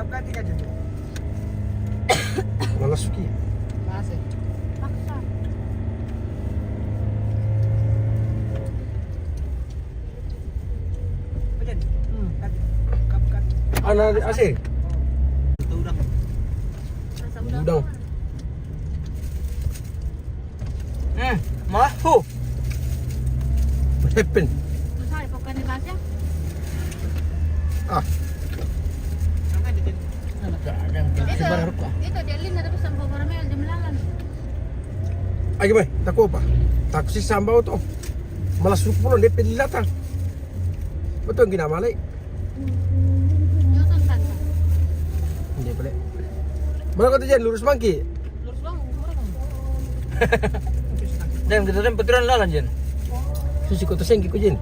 ganti aja. Malas Ki. Masih. Paksa. Betul. Ganti. Ana AC. Itu udah. Rasa udang. Udang. Mahu. What happened? Susah pokoknya di Basya. Ah, Sampai di sini. Itu dia lina tapi sampai karamel jam lalan. ay may, tako pa. Tako si Sambaw to. Malas pulo, hindi pinilata. Ba't ang ginamali? Joton kan. Hindi pala. Mana ka dyan, lurus monkey? Lurus bang, murah bang. Dan kita kan betulan lalan jen. Susi ko to sengki ko dyan.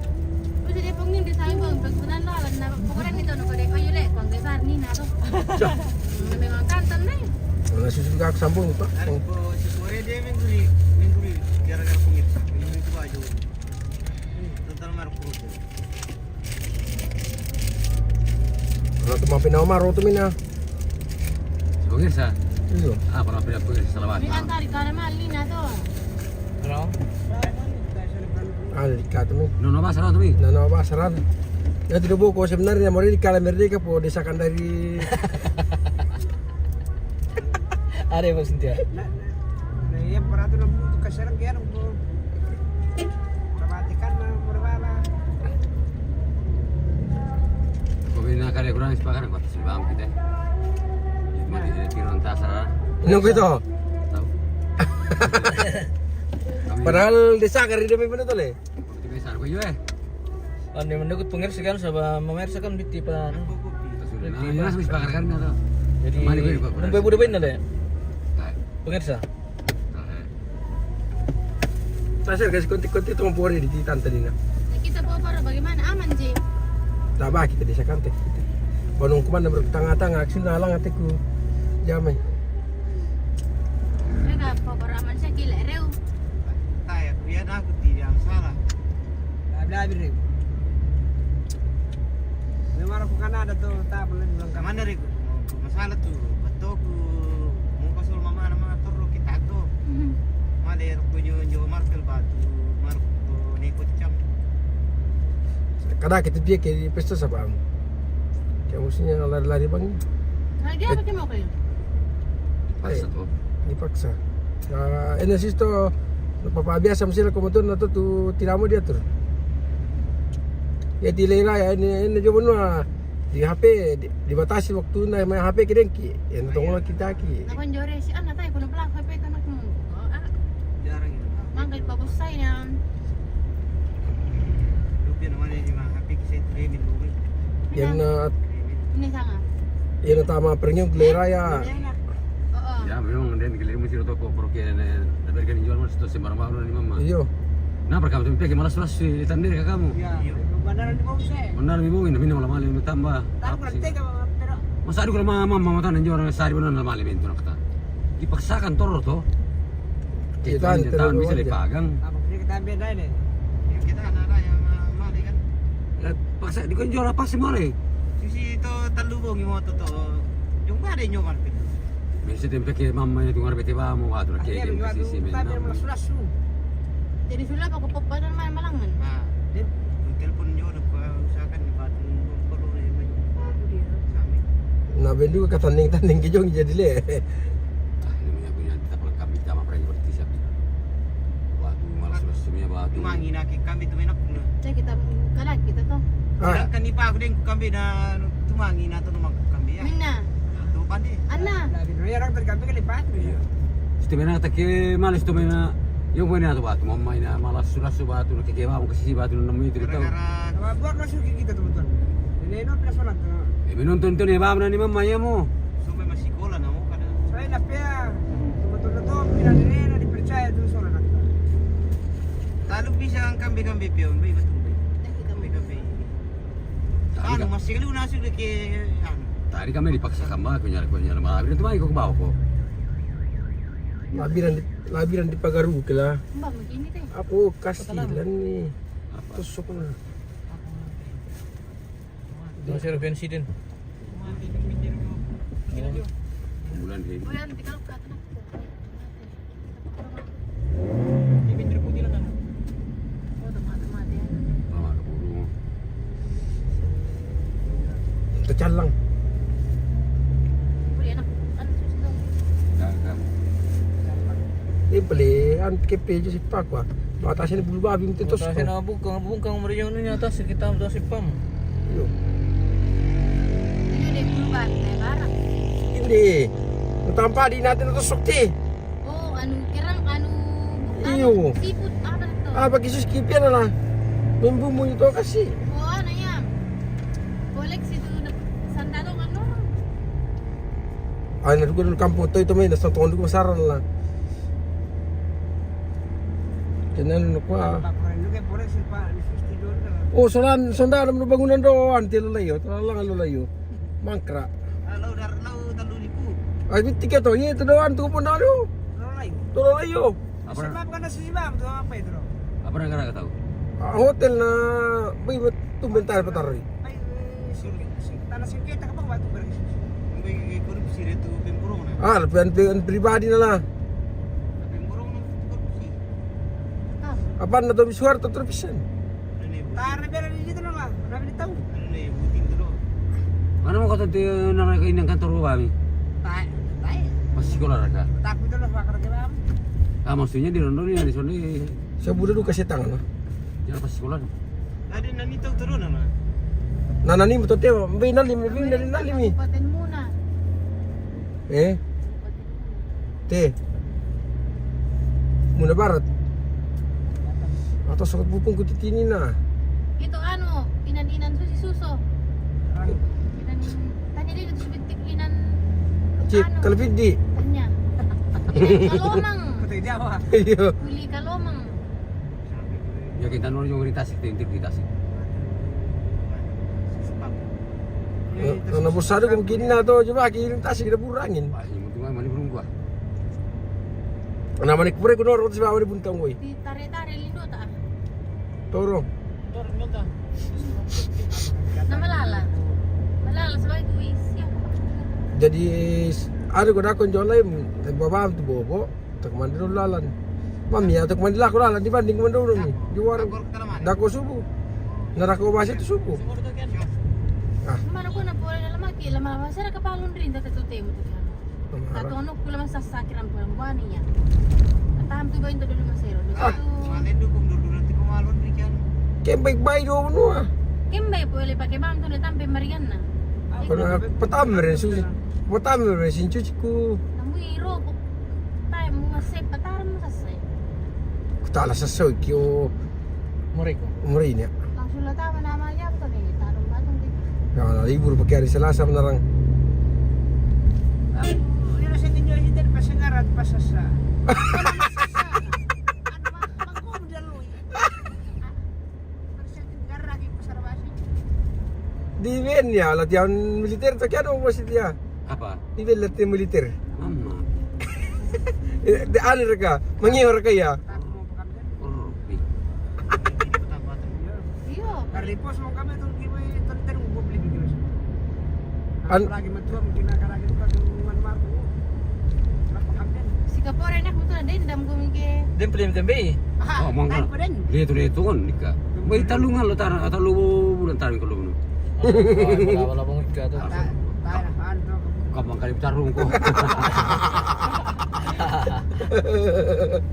Kasi dia pengin di sayang bang, pagkunan lalan na pokoknya nito no kade kayu lek, kung besar ni na to. Siya. Memang kantan na yun. Wala susi ka sambong pa. Hari po sesuai dia minggu ni gara-gara pemirsa. Minggu itu aja. Total marpur. Wala tumang pinamaro to mina. Sebagai sa, Iyo. apa nak pindah pergi selamat. May antari karamel ni na to. Ano? Ah, delikado mi. No ba sarado mi? Nanawa ba, sarado. Ya, tinubo ko, sebenarnya mau ini kala merdeka po, desakan dari... Ada apa Cynthia? Nah, yang peraturan itu kasarang kaya po. Perhatikan berbala. Kau bina kali kurang sepakat kau sebab kita. Mati jadi tiron tasar. Nung ko ito. Tahu? Padahal desakan rin namin to le. Kita besar kau juga. Andi mendegut pengersi kan sama memersa kan biti pa. Sudah. Mana sih sepakat kan atau? Jadi Mari gue juga. nung budak na le. Pengersa. Tasir kasi konti-konti itong puri di tante nina. Kita po para bagaimana aman ji. Taba kita desakan tek. Banung kuman na bertanga-tanga, aksin na lang ate ko. Jamay. Mereka po para aman siya kila rew. Tayo, kuya na aku tidak salah. Labi rin. Memang aku kan ada tuh tak boleh bilang kemana rin. Masalah tuh, betul ku mau kasul mama nama terus kita tuh. Maler ku jo markel batu, marku neko cam. Kada kita dia kayak di pesta sa bang. Kaya mestinya lari-lari bang. Nah dia apa mau kayo? Pas tu. Dipaksa. Ini sih to napapabiasa mo sila kumotor na to tiramo dia tur. Ya di lera ya ini jo bunwa di HP dibatasi waktu na may HP kidengki. Yan tong lang kita ki. Nakon jore si anak tayo kuno pala kay peka nak mo. Jarang itu. Mangkay pabusay na. Lupa namanya di mana HP saya tremin dulu. Yan na Ini sanga. yan na tama prengyong lera ya. Oo. Ya memang dan gilir mesti toko porque dapat kan jual mas itu sembarang ni mama. Iyo. Nah perkara tu pergi malas malas di tandir ke kamu. Ya, benaran di bawah saya. Benar mi mungkin tapi malam malam tambah. Tahu berarti pero Masa ada kalau mama mata nanti orang sehari benar malam itu nak kata. Dipaksakan toror tuh. Kita Tahun bisa dipagang. apa kita beda ini? Yang kita ada yang mali kan. Paksa di kan jual apa sih male? Sisi itu talubong yung moto to. Yung ada yung kan. Bisa tempe ke mama itu ngarep te ba mo atur ke ke sisi Tapi men. sulas. Jadi sulap ako papadan man malangan. Nah, din telepon nyo usahakan di batu perlu rin may sami. Na bendu ka tanding-tanding kijong jadi le. Ah, ini punya kita perlu kami sama pergi berarti siap. Batu malas malas semua batu. Tumangi na kami tuminak na. Saya kita kalag kita to. Ah, Kan ipa ako din kami na tumangi na to naman kami ya. Minna. Tuh pandi. Anna. Labi no yarang kami kalipat. Iya. Stimena tak ke malas tu mena. Yung punya tu batu mama ini malas sudah batu ke ba mo kasi batu nemu itu tahu. Gara-gara buat masuk kita teman-teman. Ini no personal to. Menonton tu ni ba ni mama ya mo. Sumay masikola na mo kada. Saya na pia. Betul to pinanira dipercaya tu soalnya nak. Talo bisa ang kambi-kambi pion, bay betul. Kambi-kambi. Ano masih lu nasib ke ano. Tadi kami dipaksakan ba kunya malam itu mai ko bawa ko. labiran di pagaru kila. Mbak begini teh. Aku kasihan nih. Tusuk na. Masih revensi din. Bulan ini. Oh yan, tinggal ka na. Ibig putih lang ano. Oh, mati yan. Ah, puro. Tecan lang. Puli anak, ano susunod? Dagang. Pali, an kepe je si pak wa. Bata sini bulu babi mesti tos. Kasi nabungkang meriang ni atas kita mo si Pam. Yo. Ini deh perubahan kayak barang. Hindi. Tampa di natin tos sukti. Oh, anu kirang Iyo. seafood apa itu? Ah, bagi sus kipian lah. Bumbu itu kasih. Oh, ano yan? Koleksi itu sandalo ano? Ay, narugo ng kampo to ito may nasa tondo ko masaran lang. Kenan ko ah. Oh, solan sonda na bangunan do anti lalayo, talalang lalayo. Mangkra. Lalu talu niku. Ay, tiket to, itu doan tu pun dah do. Lalu. To lalayo. Apa Sebab kan nasi sebab tu apa itu? apa yang kena tahu? Hotel na bay tumbentar pataroy. Ay, tanah singkit tak apa batu berarti. May korupsi rito pemburong na. Ah, lepian pribadi na lah. Pemburong na korupsi. Apa na to bisuar to terpisan. Ano ni? Tara bela dito na lang. Rabi tahu. Ano ni? Buting dulu. Mana mau kata dia nak ke inang kantor kami? Tay. Pas sekolah raka. Takut dulu pakar kelam. Ah maksudnya di Rondo ni di sana Sa buda do kasi tangan na. jangan pas sekolah. Ada nani tahu turun na. Nanani mo to te, bay nalim mi. Kabupaten muna. Eh, te. Muna barat. Atau sakit pupung ko titini na. Itu anu, inan-inan suso. Inan, tanya dia itu sebetik inan. Cip, kalpidi. Tanya. Inan kalomang. Patay dia apa? Iyo. Kuli kalomang. Ya kita nol yung di Tasik, tintik di Tasik. Ano busado kung kini na to, coba kirim tasik na burangin. Wah, yung munting mani burung gua. Ano manik pure kuno ro sa bawa ni buntang koy. Ditare-tare lindo ta. Toro. Na malala. Malala sabay ko isya. Jadi ada ko na kon jolay tagbaba to bobo, tagman do lalan. Mami ya tagman dila ko lalan dibanding man do ni. Di warung. Dako subu. Narako basi to subu. Mana ko na po na lamaki, lama sara kapalon rin dati to temo to. Tato ano ko lamang sasakiran po ang buwan niya. Ataham to ba yung dalo masero? Mana dukung dulu nanti pemalon dikian. Kaya baik-baik do no ah. Kimbay po ile pakai bang to na tampe Mariana. Kana patamre susi. Patamre sinchuchi ko. Namuiro po. Tayo mo masay patar mo sasay. Kutala sa soy kyo Moriko. umri niya. Langsung la tama na maya ko ni tarong batong di. Ya, libur pakai hari Selasa menarang. Yun sa ninyo hindi pasingarat pasasa. Di Ben ya, latihan militer tak kaya mo masih dia. Apa? Di Ben latihan militer. Mama. Di anir ka, mangihor ka ya. Oh, Iyo. Karipos mo kami itong giveaway ito mo public videos. An- Lagi matuwa mo kinakaragi ito pag Marco. Napakamdan. Si kapore nak mo to na din dam ko mike. Din pala yung tembe. Oh, mangga. Lihat kan nikah. Bayi talungan lo tarang atau lu bulan taring kalau nu. Wala bang ika to. Tayo na ano. Kapang kali tarung ko.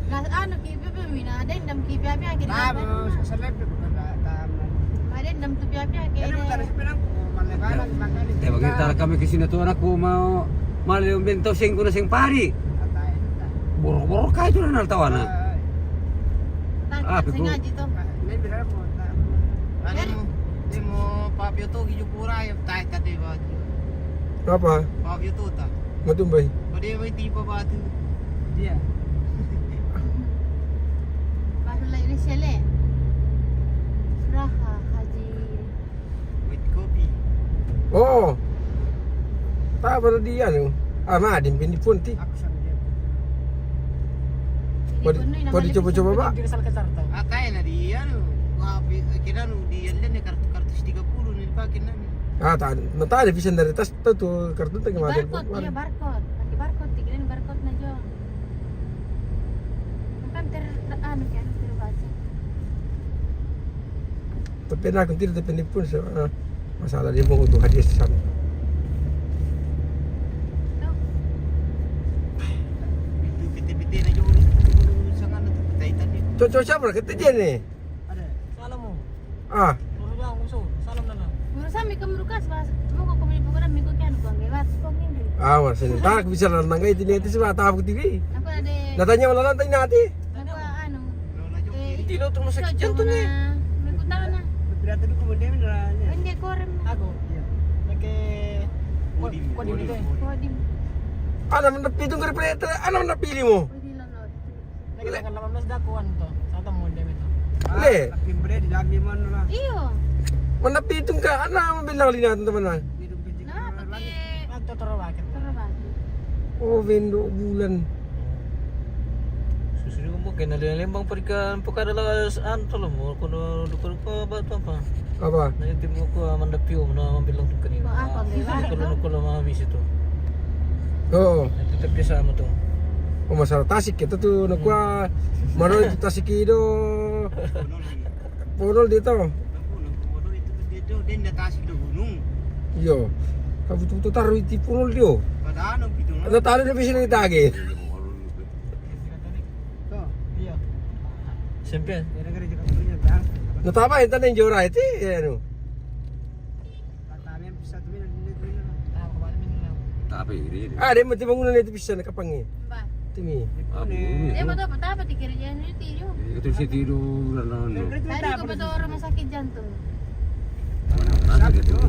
Nas ano ki bebe mina din dam ki piya piya ki. Tama sa live ko tama. Maden dam tu piya piya ki. Ano mo tayo pinang malebaran makali. Eh bagi kami kesini tuh anakku mau malah yung bento sing kuna sing pari. Boro-boro kaya itu na tawana. Tag ngaji to. May bilala po. Ano mo? Di mo Fabio to gijupura yung tayo ka diba? Apa? Fabio to ta. Matumbay. Pwede may tipo ba ito? Dia. Baru la ini sele. Raha haji. With coffee. Oh. Tak pada dia nu. Ah, madin pinipun ti. Ako sa dia. Pwede coba-coba ba? Kaya na di ano. Kira no di yan kartu-kartus 30 nilpakin namin. Nata ada vision dari tas tuh kartu tuh gimana? Barcode, iya barcode. Pakai barcode, tinggalin barcode na jong. Kan kan terbaca. Tapi nak nanti depende pun masalah dia mau untuk hadiah sana. Itu piti-piti na jauh sangat na kaitan ni. Cocok siapa kita dia nih? Ada. Salam mo. Ah, Puro lang muso. Salam na lang. Muro sa mi kamrukas bas. Mo ko kumili po mi ko kyan ko ngewat ko ngindi. mas ini tak bisa nantang itu nih itu sih tahap ketiga. Ako na de. Natanya malah nantang nanti. Ako ano. Lola jauh. Hindi lo terus sakit Sakit jantung eh. May kutang na. Berarti dulu kemudian beneran. Hindi ko rin. Ako. Nagke Kodim. Kodim ito eh. Kodim. Anak menepi itu nggak perlu anak menepi mo. Pwede lang no. Nagkailangan 18 dakuan to. Sa tamon dem ito. Le. Lakim bre di lagi mana lah. Iyo. Menepi itu nggak anak bilang lihat teman-teman. Hidup kecil. Na pati. Nagtotoro bakit? Terbaca. Oh, vendo bulan. Susunod mo kay nalilimbang parikan pagkadalas antol mo kuno dukor ko ba to pa. Apa? Nanti mo ko mandapyo na mabilang to kanina. Ako ngewat. Ko lang mga visit to. Oh, Nanti tapi sama to. oh masalah tasik kita tuh nakwa maro itu tasik itu ponol dia tuh. Komodo itu dia dia natas itu gunung. Yo, kamu tuh taruh itu ponol dia. Padahal gitu. Ada taruh di sini lagi. Tuh. Iya. Siyempre. Gara-gara juga punya bang. Natapa itu yang jora itu ya nu. Katanya bisa tuh ini. Ah, kumain min lang. Tapi ini. Ah, dia mesti bangunan itu bisa nakapangi. Ba. Timi. Abu. Dia mo to patapa tikirjan ni tiyo. Itu sih tidur dan Tadi ko pa to rumah sakit jantung. Nanti itu.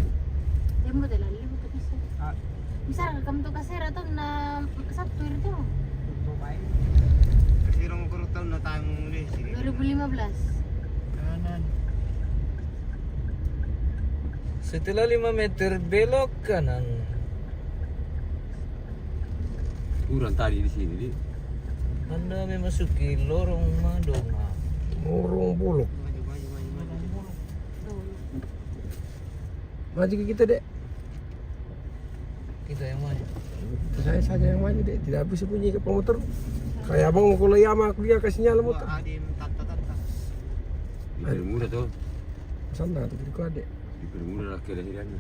Dia mo to lali mo to bisa. Bisa ka kam to kasera to na Sabtu itu. Kasi rong kurang tahun na tayong muli. 2015. Kanan. Setelah 5 meter belok kanan. Kurang tadi di sini di. Anda memasuki lorong Madonga. Murung buluk. Maju. Maju ke kita dek. Kita yang maju. Saya saja yang maju dek. Tidak bisa bunyi ke pemotor. Kayak abang mau kuliah sama kuliah kasih nyala motor. Adim tata. Dipermudah tuh. Sana tuh kiri adek. Dipermudah lah kelahirannya.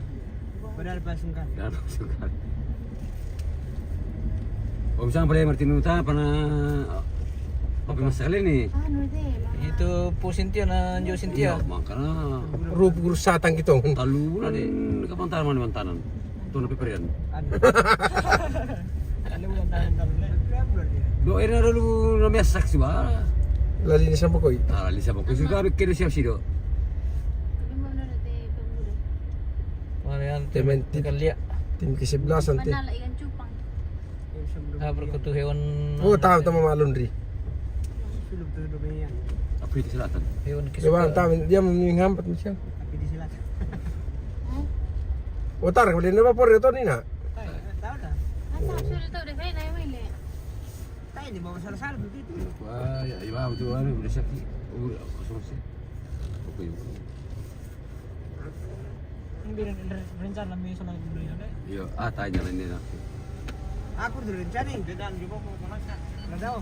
Padahal pasungkan. Dan sekali. Oh misalnya pada Martin Uta pernah apa masalah nih? Ano de? Itu po Cynthia na Jo Cynthia. Makanya Rup guru satang gitu. talu na din kapantaran man mantanan. Ito na piperian. Ano mo tayo Do era dulu na mesak sih ba? Lali ni sampai koi. Ah lisa ba ko suka kira siap sih do. Sabi mo na de pemuda. Marian Temen tip. Kalia. Tim ke-11 nanti. Manala ikan cupang. Berkutu hewan. Oh, tahu tahu mama laundry. Sulub tuh domain. Tapi di selatan. Hewan Coba tahu dia menghambat macam. Tapi di selatan. Oh, tar kemudian apa por itu nih nak? Tahu dah. Asa sulit to de kay na wili. Tahu di bawah salah begitu. Wah, ya iba betul kan udah sakit. Udah kosong sih. Oke. Hindi rencana may sa mga bumili na. Iya, tanya lang nila. Aku dulu rencana dan juga mau kemana? Nggak tahu.